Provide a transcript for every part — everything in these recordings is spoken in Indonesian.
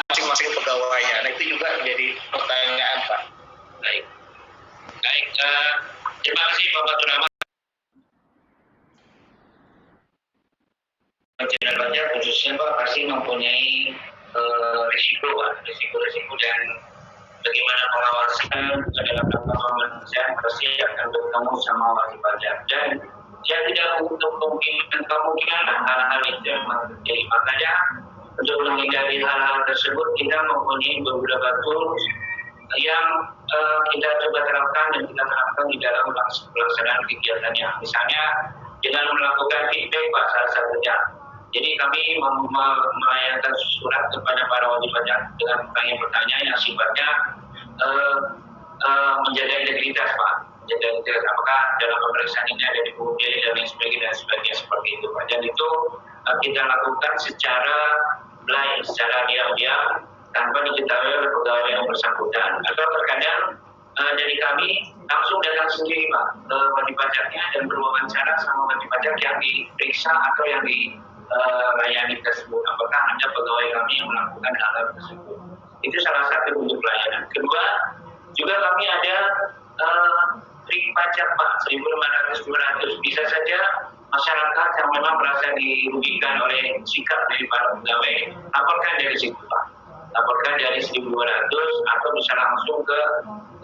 masing-masing pegawainya. Nah itu juga menjadi pertanyaan Pak. Baik, terima kasih Bapak Tunama. Jenderal pajak khususnya Pak pasti mempunyai risiko dan bagaimana pengawasan dalam rangka pemeriksaan pasti akan bertemu sama wajib pajak dan ya tidak untuk kemungkinan hal-hal itu terjadi. Makanya untuk menghindari hal-hal tersebut kita mempunyai beberapa tools yang kita coba terapkan dan kita terapkan di dalam pelaksanaan kegiatannya. Misalnya dengan melakukan feedback Pak salah satunya. Jadi kami melayangkan surat kepada para wajib pajak dengan pertanyaan-pertanyaan yang sifatnya menjaga integritas Pak. Menjaga integritas apakah dalam pemeriksaan ini ada dipungut dan lain sebagainya seperti itu Pak. Dan itu kita lakukan secara blind, secara diam-diam tanpa diketahui oleh pegawai yang bersangkutan. Atau terkadang dari kami langsung datang sendiri Pak ke wajib pajaknya dan berwawancara sama wajib pajak yang diperiksa atau yang dilayani tersebut. Apakah ada pegawai kami yang melakukan hal tersebut? Itu salah satu bentuk pelayanan. Kedua, juga kami ada trik pajak Pak 1.500-200. Bisa saja masyarakat yang memang merasa dirugikan oleh sikap dari para pegawai, laporkan dari situ Pak. Laporkan dari 1.200 atau bisa langsung ke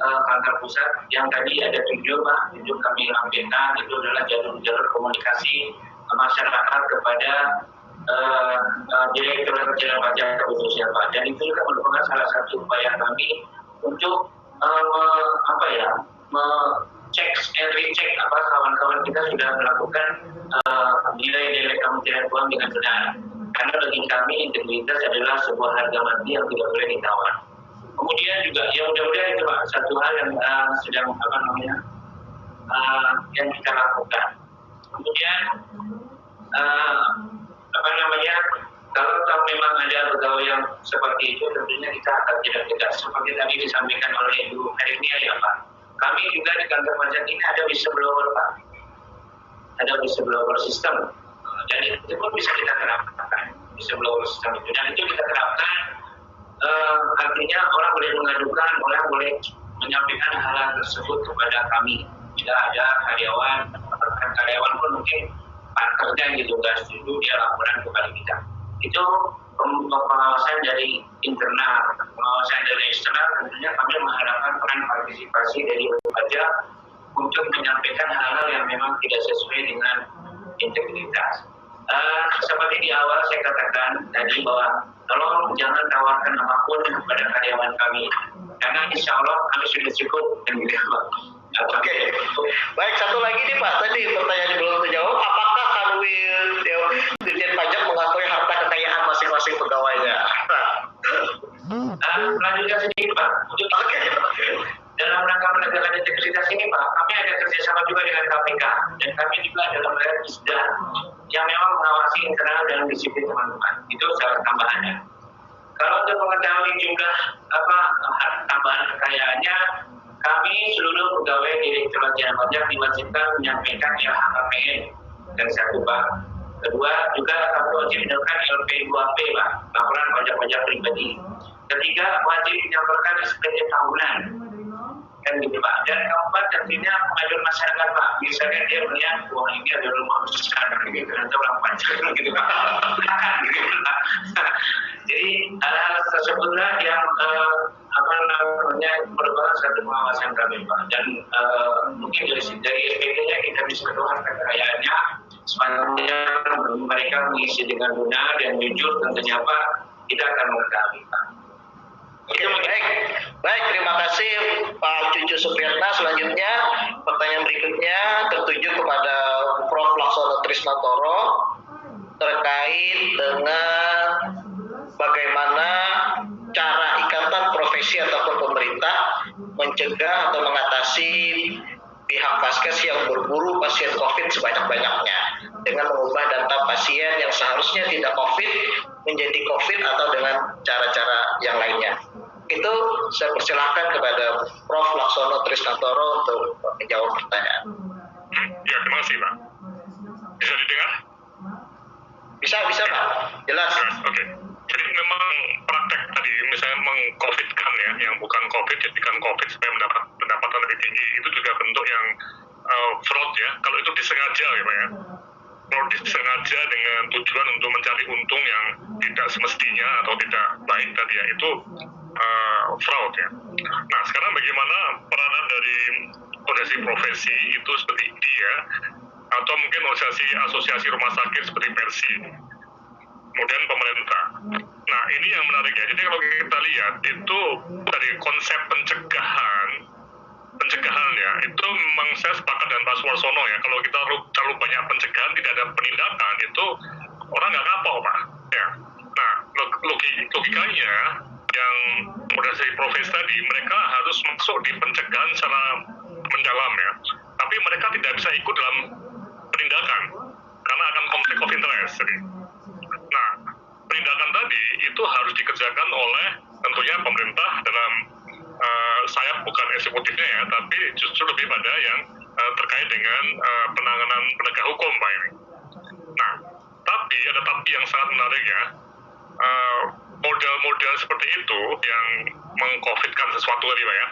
kantor pusat yang tadi ada 7 Pak. Itu kami lampirkan, itu adalah jalur komunikasi masyarakat kepada Direktur Jenderal Pajak khususnya Pak. Dan itu juga merupakan salah satu upaya kami untuk cek and recheck kawan-kawan kita sudah melakukan nilai-nilai Kementerian Keuangan dengan benar. Karena bagi kami integritas adalah sebuah harga mati yang tidak boleh ditawar. Kemudian juga ya mudah-mudahan itu Pak satu hal yang sedang yang kita lakukan. Kemudian kalau memang ada pegawai yang seperti itu, tentunya kita akan tidak tegas. Seperti tadi disampaikan oleh Ibu Hernia ya Pak. Kami juga di kantor pajak ini ada whistleblower Pak. Ada whistleblower system. Dan itu pun bisa kita terapkan. Whistleblower system itu. Dan itu kita terapkan, artinya orang boleh mengadukan, orang boleh menyampaikan hal tersebut kepada kami. Tidak ada karyawan pun mungkin partnernya gitu nggak setuju, dia laporan kepada kita. Itu pengawasan dari internal, pengawasan dari eksternal. Tentunya kami mengharapkan peran partisipasi dari wajib pajak untuk menyampaikan hal-hal yang memang tidak sesuai dengan integritas. Seperti di awal saya katakan tadi bahwa tolong jangan tawarkan apapun kepada karyawan kami, karena insya Allah kami sudah cukup dan Oke. Baik, satu lagi nih Pak, tadi pertanyaan belum terjawab, apakah Kanwil Dirjen Pajak mengakui harta kekayaan masing-masing pegawainya? Lanjutkan sedikit Pak. Oke. Dalam rangka menegakkan integritas ini Pak, kami ada kerjasama juga dengan KPK dan kami juga ada lembaga ISDA yang memang mengawasi internal dan disiplin teman-teman. Itu salah tambahannya. Kalau untuk mengetahui jumlah tambahan kekayaannya, kami seluruh pegawai Direktorat Jenderal Pajak diwajibkan menyampaikan LHKPN dan satu Pak. Kedua juga kami wajib menyampaikan LP2P Pak, laporan pajak-pajak pribadi. Ketiga wajib menyampaikan SPT tahunan kan gitu Pak. Dan keempat tentunya pengaduan masyarakat Pak. Misalnya dia melihat wah ini ada rumah besar gitu, atau orang pajak gitu Pak. Gitu Pak. Jadi hal-hal tersebutlah yang merupakan satu pengawasan kami Pak. Dan mungkin dari SPT-nya kita bisa keluar kekayaannya sepanjang mereka mengisi dengan benar dan jujur, tentunya Pak kita akan mengetahui Pak. Baik, terima kasih Pak Cucu Supriyatna. Selanjutnya pertanyaan berikutnya tertuju kepada Prof. Laksono Trisnatoro terkait dengan bagaimana cara ikatan profesi ataupun pemerintah mencegah atau mengatasi pihak Vaskes yang berburu pasien COVID sebanyak-banyaknya dengan mengubah data pasien yang seharusnya tidak COVID menjadi COVID atau dengan cara-cara yang lainnya. Itu saya persilahkan kepada Prof. Laksono Trisnatoro untuk menjawab pertanyaan. Ya, terima kasih Pak. Bisa didengar? Bisa Pak. Jelas. Oke. Jadi memang praktek tadi misalnya meng-COVID-kan ya, yang bukan COVID jadikan COVID supaya mendapat pendapatan lebih tinggi, itu juga bentuk yang fraud ya. Kalau itu disengaja ya Pak ya. Kalau disengaja dengan tujuan untuk mencari untung yang tidak semestinya atau tidak baik tadi ya, itu fraud ya. Nah sekarang bagaimana peranan dari organisasi profesi itu seperti dia atau mungkin asosiasi rumah sakit seperti Persi, kemudian pemerintah. Nah ini yang menarik ya. Jadi kalau kita lihat itu dari konsep pencegahan ya, itu memang saya sepakat dengan Pak Suarsono ya. Kalau kita terlalu banyak pencegahan tidak ada penindakan, itu orang nggak kapok Pak. Ya. Nah logikanya yang organisasi profesi tadi, mereka harus masuk di pencegahan secara mendalam ya. Tapi mereka tidak bisa ikut dalam penindakan karena akan konflik of interest. Jadi. Nah, penindakan tadi itu harus dikerjakan oleh tentunya pemerintah dalam saya bukan eksekutifnya ya, tapi justru lebih pada yang terkait dengan penanganan penegak hukum Pak ini. Nah, tapi ada tapi yang sangat menarik ya. Model-model seperti itu yang meng-COVID-kan sesuatu tadi Pak ya,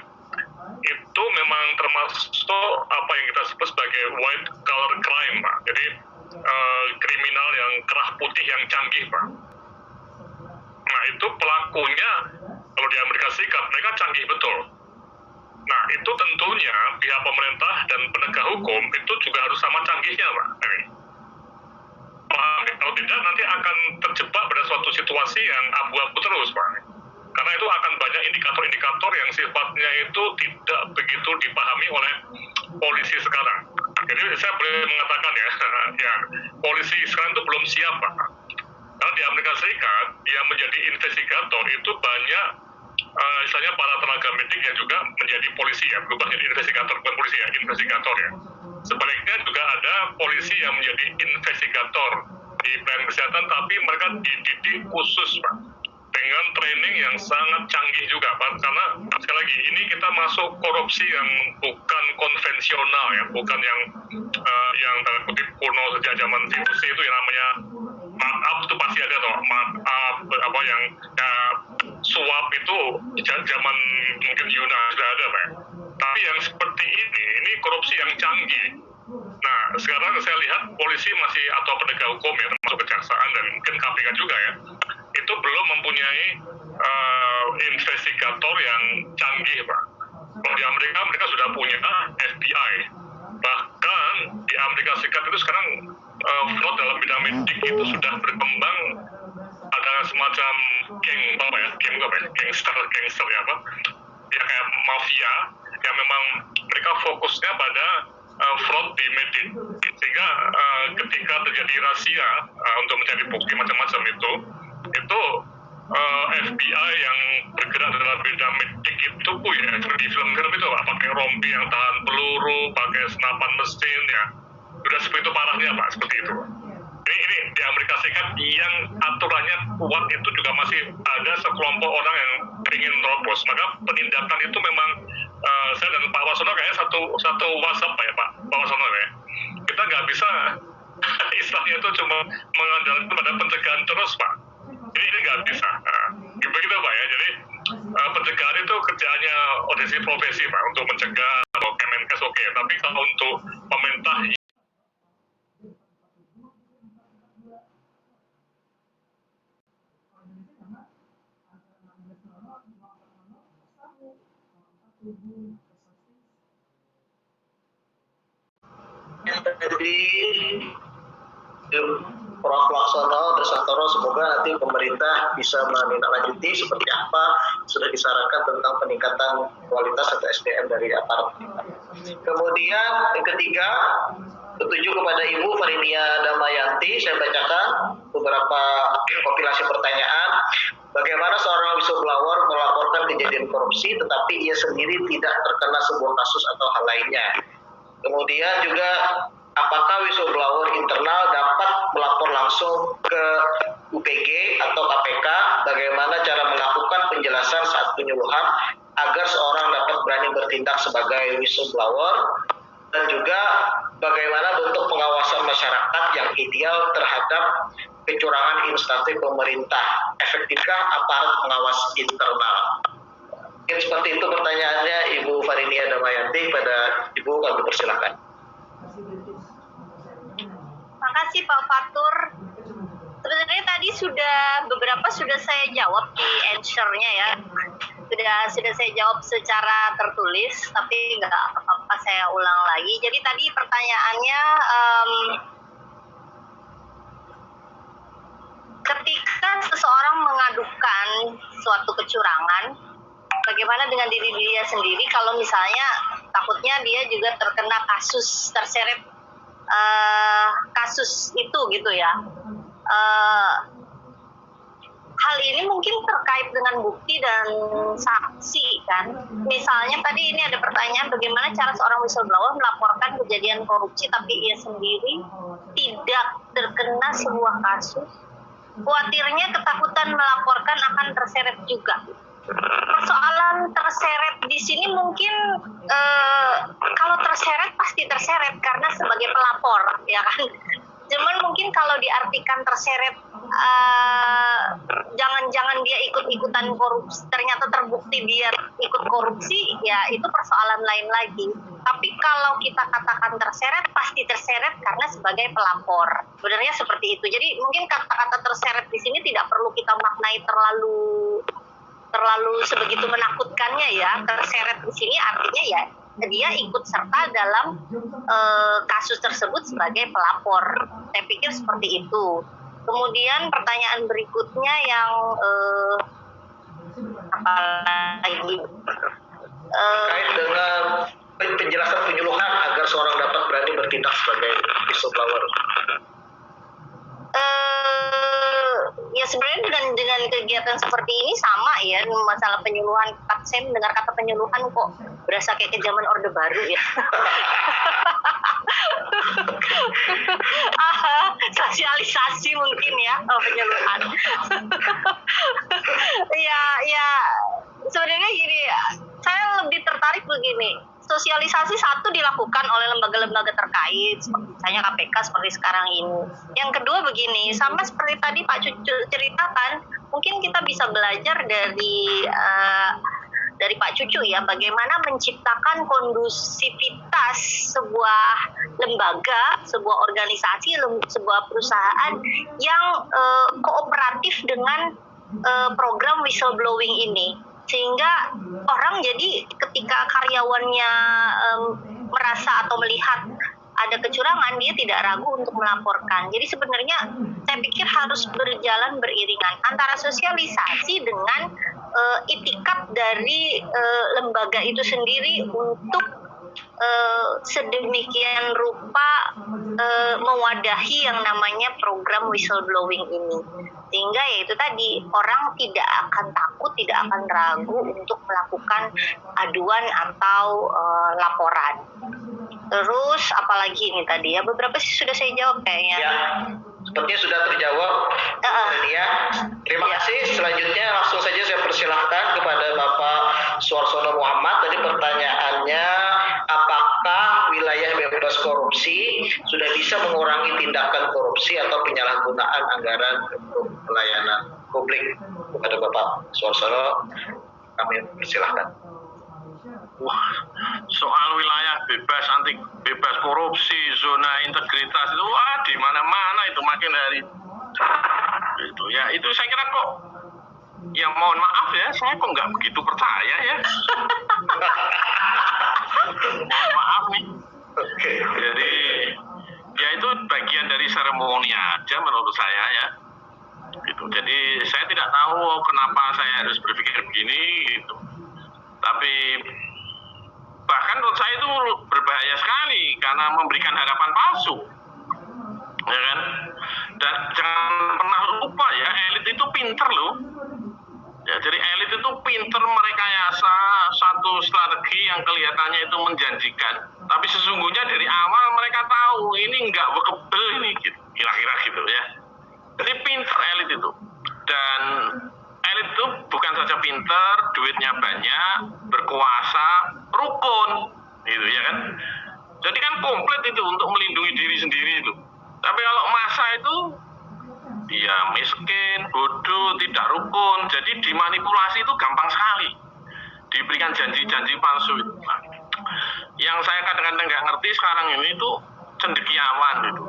itu memang termasuk apa yang kita sebut sebagai white collar crime Pak. Jadi kriminal yang kerah putih yang canggih Pak. Nah itu pelakunya kalau di Amerika Serikat mereka canggih betul. Nah itu tentunya pihak pemerintah dan penegak hukum itu juga harus sama canggihnya Pak. Kalau tidak nanti akan terjebak pada suatu situasi yang abu-abu terus Pak. Karena itu akan banyak indikator-indikator yang sifatnya itu tidak begitu dipahami oleh polisi sekarang. Jadi saya boleh mengatakan ya, ya polisi sekarang itu belum siap Pak. Karena di Amerika Serikat yang menjadi investigator itu banyak misalnya para tenaga medik yang juga menjadi polisi ya, berubah jadi investigator, bukan polisi ya, investigator ya. Sebaliknya juga ada polisi yang menjadi investigator di pelayanan kesehatan, tapi mereka dididik khusus Pak, dengan training yang sangat canggih juga Pak. Karena sekali lagi ini kita masuk korupsi yang bukan konvensional ya, bukan yang tanda kutip kuno sejak zaman VOC itu yang namanya markup itu pasti ada toh, markup apa yang suap itu zaman mungkin Yunani sudah ada Pak. Tapi yang seperti ini korupsi yang canggih. Nah sekarang saya lihat polisi masih atau penegak hukum ya, termasuk kejaksaan dan mungkin KPK juga ya, itu belum mempunyai investigator yang canggih Pak. Kalau di Amerika mereka sudah punya FBI. Bahkan di Amerika Serikat itu sekarang fraud dalam bidang medik itu sudah berkembang, ada semacam gangster ya apa? Ya kayak mafia yang memang mereka fokusnya pada fraud di medik. Sehingga ketika terjadi rahasia untuk mencari bukti macam-macam itu FBI yang bergerak dalam bidang medik itu ya seperti film-film itu Pak, pakai rompi yang tahan peluru, pakai senapan mesin ya, sudah seperti itu parahnya Pak, seperti itu. Ini di Amerika Serikat yang aturannya kuat itu juga masih ada sekelompok orang yang ingin terobos, maka penindakan itu memang saya dan Pak Warsono kayaknya satu WhatsApp ya Pak Warsono ya, kita nggak bisa istilahnya itu cuma mengandalkan pada pencegahan terus Pak. Ini nggak bisa. Begitu Pak ya. Jadi pencegahan itu kerjaannya organisasi profesi Pak untuk mencegah atau Kemenkes oke. Tapi kalau untuk pemerintah jadi Prof. Laksono Trisnantoro, semoga nanti pemerintah bisa menindaklanjuti seperti apa sudah disarankan tentang peningkatan kualitas atau SDM dari aparat pemerintah. Kemudian yang ketiga, bertuju kepada Ibu Farinia Damayanti, saya bacakan beberapa kompilasi pertanyaan. Bagaimana seorang whistleblower melaporkan kejadian korupsi tetapi ia sendiri tidak terkena sebuah kasus atau hal lainnya? Kemudian juga apakah whistleblower internal dapat melapor langsung ke UPG atau KPK? Bagaimana cara melakukan penjelasan saat penyuluhan agar seorang dapat berani bertindak sebagai whistleblower? Dan juga bagaimana bentuk pengawasan masyarakat yang ideal terhadap kecurangan instansi pemerintah? Efektifkah aparat pengawas internal? Mungkin seperti itu pertanyaannya Ibu Farinia Damayanti. Pada Ibu kami persilahkan. Makasih Pak Fatur. Sebenarnya tadi beberapa sudah saya jawab di answer-nya ya. Sudah saya jawab secara tertulis, tapi nggak apa-apa saya ulang lagi. Jadi tadi pertanyaannya, ketika seseorang mengadukan suatu kecurangan, bagaimana dengan diri dia sendiri kalau misalnya takutnya dia juga terkena kasus terseret kasus itu gitu ya. Hal ini mungkin terkait dengan bukti dan saksi kan. Misalnya tadi ini ada pertanyaan bagaimana cara seorang whistleblower melaporkan kejadian korupsi tapi ia sendiri tidak terkena sebuah kasus. Khawatirnya ketakutan melaporkan akan terseret juga. Persoalan terseret di sini mungkin kalau terseret pasti terseret karena sebagai pelapor ya kan. Cuman mungkin kalau diartikan terseret, jangan-jangan dia ikut-ikutan korupsi, ternyata terbukti dia ikut korupsi, ya itu persoalan lain lagi. Tapi kalau kita katakan terseret, pasti terseret karena sebagai pelapor. Sebenarnya seperti itu. Jadi mungkin kata-kata terseret di sini tidak perlu kita maknai terlalu sebegitu menakutkannya ya. Terseret di sini artinya ya dia ikut serta dalam kasus tersebut sebagai pelapor. Saya pikir seperti itu. Kemudian pertanyaan berikutnya yang apa lagi? Terkait dengan penjelasan penyuluhan agar seorang dapat berani bertindak sebagai whistleblower. Ya sebenarnya dengan kegiatan seperti ini sama ya, masalah penyuluhan. Saya mendengar kata penyuluhan kok berasa kayak ke zaman Orde Baru ya. Sosialisasi mungkin ya, penyuluhan. ya sebenarnya gini, saya lebih tertarik begini. Sosialisasi satu dilakukan oleh lembaga-lembaga terkait, seperti misalnya KPK seperti sekarang ini. Yang kedua begini, sama seperti tadi Pak Cucu ceritakan, mungkin kita bisa belajar dari Pak Cucu ya, bagaimana menciptakan kondusivitas sebuah lembaga, sebuah organisasi, sebuah perusahaan yang kooperatif dengan program whistleblowing ini. Sehingga orang jadi ketika karyawannya merasa atau melihat ada kecurangan, dia tidak ragu untuk melaporkan. Jadi sebenarnya saya pikir harus berjalan beriringan antara sosialisasi dengan itikat dari lembaga itu sendiri untuk sedemikian rupa mewadahi yang namanya program whistleblowing ini. Sehingga ya itu tadi, orang tidak akan takut, tidak akan ragu untuk melakukan aduan atau laporan. Terus apalagi ini tadi ya, beberapa sih sudah saya jawab kayaknya. Ya, sepertinya sudah terjawab. Terima kasih. Selanjutnya langsung saja saya persilahkan kepada Bapak Suarsono Muhammad. Tadi pertanyaannya, apakah wilayah bebas korupsi sudah bisa mengurangi tindakan korupsi atau penyalahgunaan anggaran untuk pelayanan publik? Kepada Bapak Suarsono, kami persilahkan. Wah, soal wilayah bebas korupsi, zona integritas itu di mana-mana itu makin hari itu ya, itu saya kira kok ya mohon maaf ya, saya kok nggak begitu percaya ya. Mohon maaf nih. Jadi ya itu bagian dari seremoni aja menurut saya ya. Gitu. Jadi saya tidak tahu kenapa saya harus berpikir begini gitu. Tapi bahkan menurut saya itu berbahaya sekali karena memberikan harapan palsu, ya kan? Dan jangan pernah lupa ya, elit itu pinter loh. Ya, jadi elit itu pinter merekayasa satu strategi yang kelihatannya itu menjanjikan, tapi sesungguhnya dari awal mereka tahu ini nggak workable ini, gitu. Kira-kira gitu ya. Jadi pinter elit itu. Dan elit itu bukan saja pinter, duitnya banyak, berkuasa, rukun, gitu ya kan. Jadi kan komplit itu untuk melindungi diri sendiri itu. Tapi kalau massa itu dia miskin, bodoh, tidak rukun. Jadi dimanipulasi itu gampang sekali. Diberikan janji-janji palsu. Nah, yang saya kadang-kadang nggak ngerti sekarang ini itu cendekiawan itu.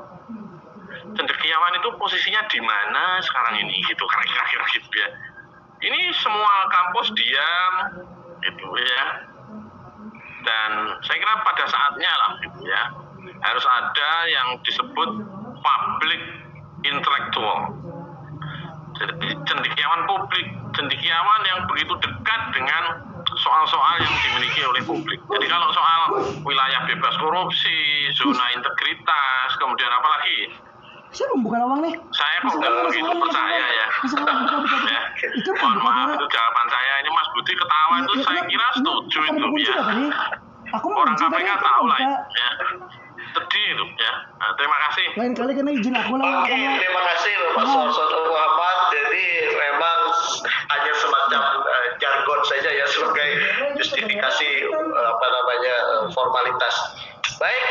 Cendekiawan itu posisinya di mana sekarang ini gitu, kira-kira gitu ya. Ini semua kampus diam gitu ya. Dan saya kira pada saatnya lah gitu ya, harus ada yang disebut public intellectual. Jadi cendekiawan publik, cendekiawan yang begitu dekat dengan soal-soal yang dimiliki oleh publik. Jadi kalau soal wilayah bebas korupsi, zona integritas, kemudian apa lagi? Saya membuka lawang nih. Saya kok nggak begitu percaya ya. Buka. Ya. Itu Mohon maaf itu jawaban saya. Ini Mas Budi ketawa itu saya kira setuju itu ya. Aku mau Orang izin KPK tadi, tahu lah buka. ya. Sedih itu ya. Nah, terima kasih. Lain kali kena izin aku lah. Oke, terima kasih Bapak Suarsono Muhammad. Jadi memang hanya semacam jargon saja ya sebagai justifikasi formalitas. Baik,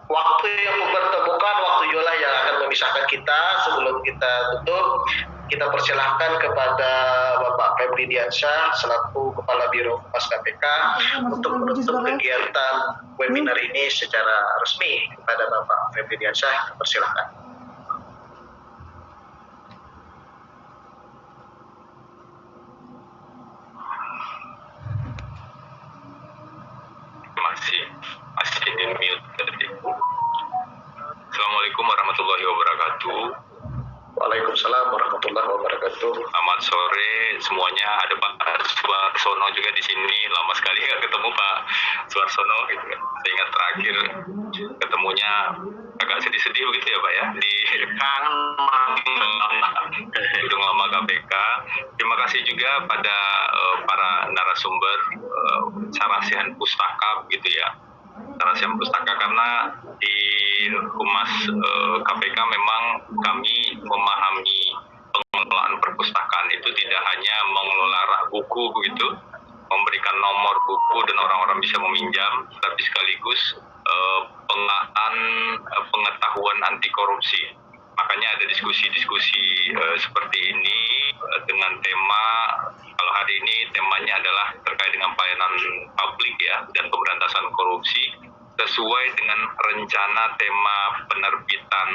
waktu yang mempertemukan, waktu yola yang akan memisahkan kita. Sebelum kita tutup, kita persilahkan kepada Bapak Febri Diansyah selaku Kepala Biro Humas KPK untuk menutup kegiatan webinar ini secara resmi. Kepada Bapak Febri Diansyah, persilahkan. Masih di mute tadi. Assalamualaikum warahmatullahi wabarakatuh. Waalaikumsalam warahmatullahi wabarakatuh. Selamat sore semuanya. Ada Pak Suarsono juga di sini. Lama sekali nggak ketemu Pak Suarsono gitu kan. Saya ingat terakhir ketemunya agak sedih-sedih begitu ya Pak ya, di gedung lama KPK. Terima kasih juga pada para narasumber Sarasihan Pustaka gitu ya. Sarasihan Pustaka karena di Humas KPK memang kami memahami pengelolaan perpustakaan itu tidak hanya mengelola rak buku begitu, memberikan nomor buku dan orang-orang bisa meminjam, tapi sekaligus pengelolaan pengetahuan anti korupsi. Makanya ada diskusi-diskusi seperti ini dengan tema, kalau hari ini temanya adalah terkait dengan pelayanan publik ya dan pemberantasan korupsi, sesuai dengan rencana tema penerbitan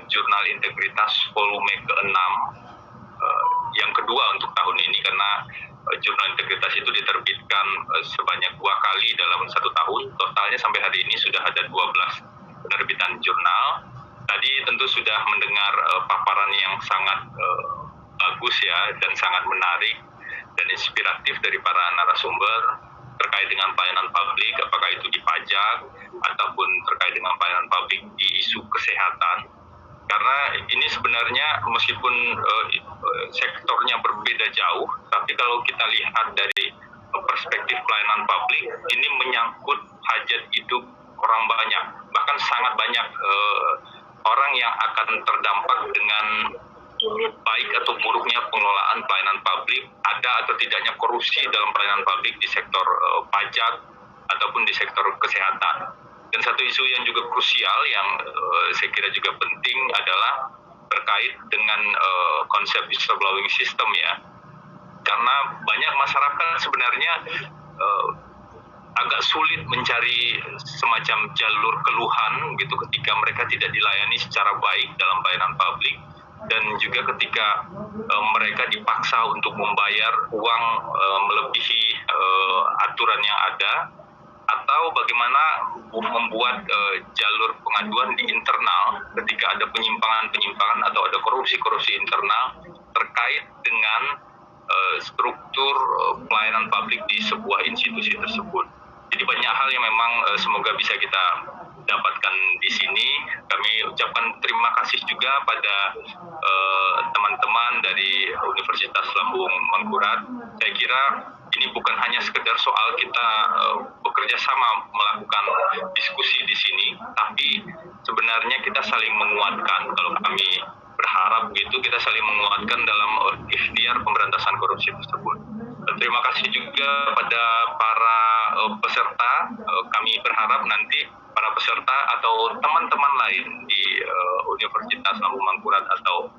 Jurnal Integritas volume ke-6 yang kedua untuk tahun ini, karena Jurnal Integritas itu diterbitkan sebanyak 2 kali dalam 1 tahun. Totalnya sampai hari ini sudah ada 12 penerbitan jurnal. Tadi tentu sudah mendengar paparan yang sangat bagus ya dan sangat menarik dan inspiratif dari para narasumber terkait dengan pelayanan publik, apakah itu di pajak ataupun terkait dengan pelayanan publik di isu kesehatan. Karena ini sebenarnya meskipun sektornya berbeda jauh, tapi kalau kita lihat dari perspektif pelayanan publik, ini menyangkut hajat hidup orang banyak, bahkan sangat banyak orang yang akan terdampak dengan baik atau buruknya pengelolaan pelayanan publik, ada atau tidaknya korupsi dalam pelayanan publik di sektor pajak ataupun di sektor kesehatan. Dan satu isu yang juga krusial yang saya kira juga penting adalah terkait dengan konsep whistleblowing system ya. Karena banyak masyarakat sebenarnya agak sulit mencari semacam jalur keluhan gitu ketika mereka tidak dilayani secara baik dalam pelayanan publik, dan juga ketika mereka dipaksa untuk membayar uang melebihi aturan yang ada, atau bagaimana membuat jalur pengaduan di internal ketika ada penyimpangan atau ada korupsi internal terkait dengan struktur pelayanan publik di sebuah institusi tersebut. Jadi banyak hal yang memang semoga bisa kita dapatkan di sini. Kami ucapkan terima kasih juga pada teman-teman dari Universitas Lambung Mangkurat. Saya kira ini bukan hanya sekedar soal kita bekerja sama melakukan diskusi di sini, tapi sebenarnya kita saling menguatkan. Kalau kami berharap gitu, kita saling menguatkan dalam ikhtiar pemberantasan korupsi tersebut. Terima kasih juga pada para peserta. Kami berharap nanti para peserta atau teman-teman lain di Universitas Lambung Mangkurat atau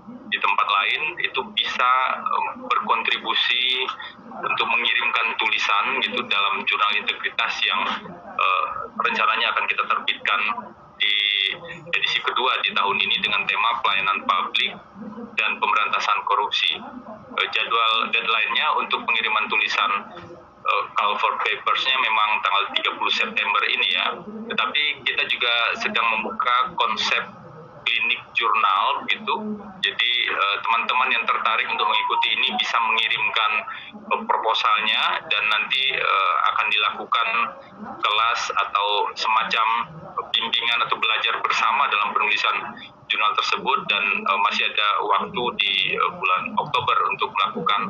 tempat lain itu bisa berkontribusi untuk mengirimkan tulisan gitu dalam jurnal integritas yang rencananya akan kita terbitkan di edisi kedua di tahun ini dengan tema pelayanan publik dan pemberantasan korupsi. Jadwal deadline-nya untuk pengiriman tulisan call for papers-nya memang tanggal 30 September ini ya. Tetapi kita juga sedang membuka konsep klinik jurnal gitu. Jadi teman-teman yang tertarik untuk mengikuti ini bisa mengirimkan proposalnya dan nanti akan dilakukan kelas atau semacam bimbingan atau belajar bersama dalam penulisan jurnal tersebut, dan masih ada waktu di bulan Oktober untuk melakukan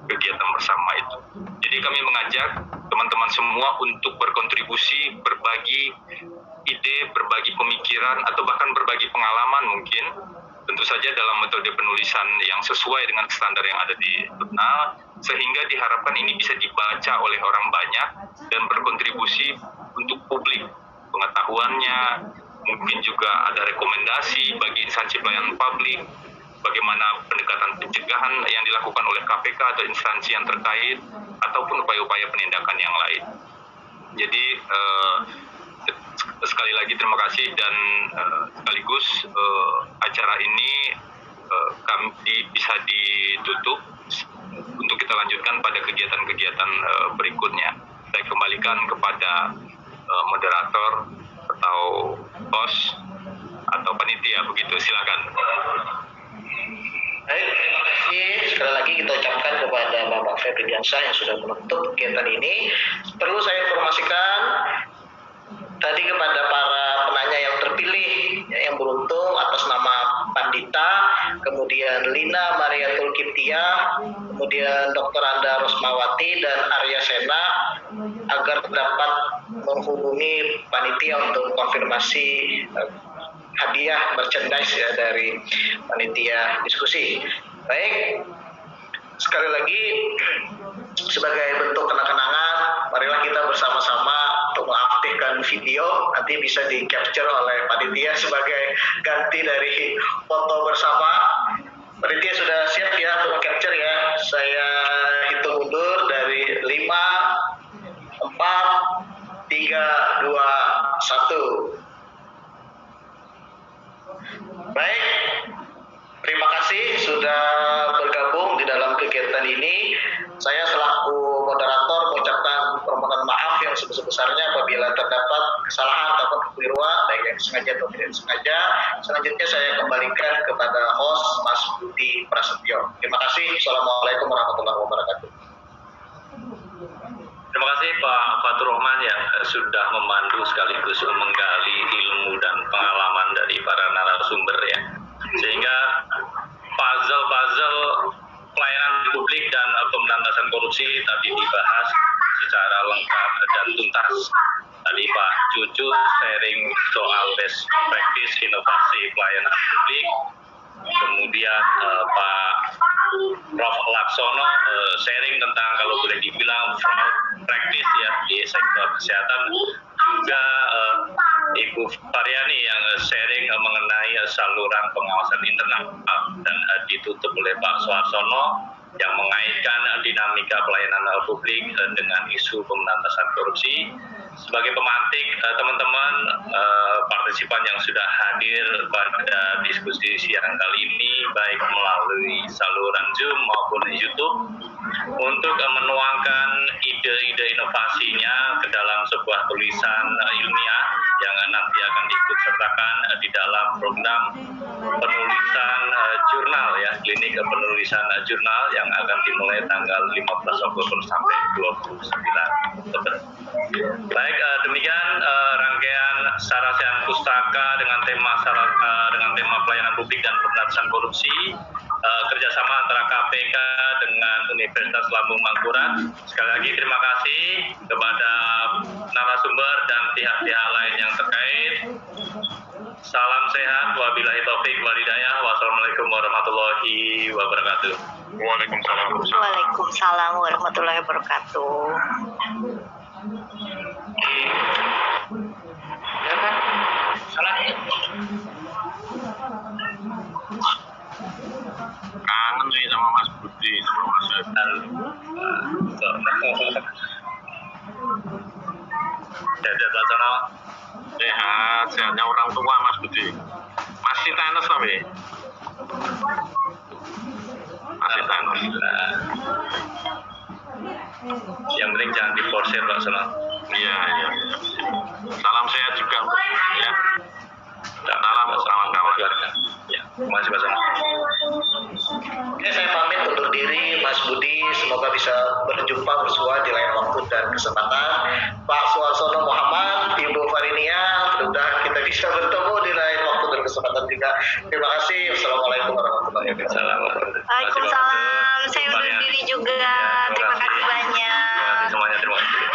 kegiatan bersama itu. Jadi kami mengajak teman-teman semua untuk berkontribusi, berbagi ide, berbagi pemikiran, atau bahkan berbagi pengalaman mungkin, tentu saja dalam metode penulisan yang sesuai dengan standar yang ada di jurnal, sehingga diharapkan ini bisa dibaca oleh orang banyak dan berkontribusi untuk publik, pengetahuannya, mungkin juga ada rekomendasi bagi instansi pelayanan publik, bagaimana pendekatan pencegahan yang dilakukan oleh KPK atau instansi yang terkait, ataupun upaya-upaya penindakan yang lain. Jadi sekali lagi terima kasih, dan sekaligus acara ini kami bisa ditutup untuk kita lanjutkan pada kegiatan-kegiatan berikutnya. Saya kembalikan kepada moderator atau host atau panitia, begitu, silakan. Baik, terima kasih. Sekali lagi kita ucapkan kepada Bapak Febri Diansyah yang sudah menutup kegiatan ini. Perlu saya informasikan tadi kepada para penanya yang terpilih, yang beruntung atas nama Pandita, kemudian Lina Mariatul Kiptia, kemudian Dr. Anda Rosmawati dan Arya Sena, agar dapat menghubungi panitia untuk konfirmasi hadiah merchandise ya dari panitia diskusi. Baik, sekali lagi sebagai bentuk kenang-kenangan, marilah kita bersama-sama untuk mengaktifkan video, nanti bisa di capture oleh panitia sebagai ganti dari foto bersama. Panitia sudah siap ya untuk capture ya. Saya hitung mundur dari 5, 4, 3, 2, 1. Baik, terima kasih sudah bergabung di dalam kegiatan ini. Saya selaku moderator mengucapkan permohonan maaf yang sebesar-besarnya apabila terdapat kesalahan ataupun kekeliruan, baik yang sengaja atau tidak sengaja. Selanjutnya saya kembalikan kepada host Mas Budi Prasetyo. Terima kasih. Assalamualaikum warahmatullahi wabarakatuh. Terima kasih Pak Fatur Rahman yang sudah memandu sekaligus menggali ilmu dan pengalaman dari para narasumber ya. Sehingga puzzle pelayanan publik dan pemberantasan korupsi tadi dibahas secara lengkap dan tuntas. Tadi Pak Cucu sharing soal best practice inovasi pelayanan publik. Kemudian Pak Prof. Laksono sharing tentang kalau boleh dibilang fraud practice ya di sektor kesehatan. Juga Ibu Faryani yang sharing mengenai saluran pengawasan internal, dan ditutup oleh Pak Suarsono yang mengaitkan dinamika pelayanan publik dengan isu pemberantasan korupsi. Sebagai pemantik teman-teman partisipan yang sudah hadir pada diskusi siang kali ini, baik melalui saluran Zoom maupun YouTube, untuk menuangkan ide-ide inovasinya ke dalam sebuah tulisan ilmiah yang nanti akan diikut sertakan di dalam program penulisan jurnal ya, klinik penulisan jurnal yang akan dimulai tanggal 15 Oktober sampai 29 Oktober. Baik, demikian rangkaian Sarasian Pustaka dengan tema pelayanan publik dan pemberantasan korupsi, kerjasama antara KPK dengan Universitas Lambung Mangkurat. Sekali lagi terima kasih kepada narasumber dan pihak-pihak lain yang terkait. Salam sehat, wabillahi taufik wal hidayah. Wassalamualaikum warahmatullahi wabarakatuh. Waalaikumsalam. Waalaikumsalam warahmatullahi wabarakatuh. Ya kan? Salah. Budi sebelum masuk. Sehat Pak Sono. Sehat, sehatnya orang tua Mas Budi. Masih tenis tapi. Masih tenis. Nah, yang penting jangan diforsir Pak Sono. Iya, iya. Salam sehat juga untuk ya. Salam selamat kawan. Ya, terima kasih Pak Sono. Oke, saya pamit undur diri Mas Budi, semoga bisa berjumpa bersua di lain waktu dan kesempatan. Pak Suarsono Muhammad, Ibu Farinia, mudah-mudahan kita bisa bertemu di lain waktu dan kesempatan juga. Terima kasih. Assalamualaikum warahmatullahi wabarakatuh. Waalaikumsalam. Saya undur diri juga. Terima kasih banyak. Terima kasih semuanya. Terima kasih.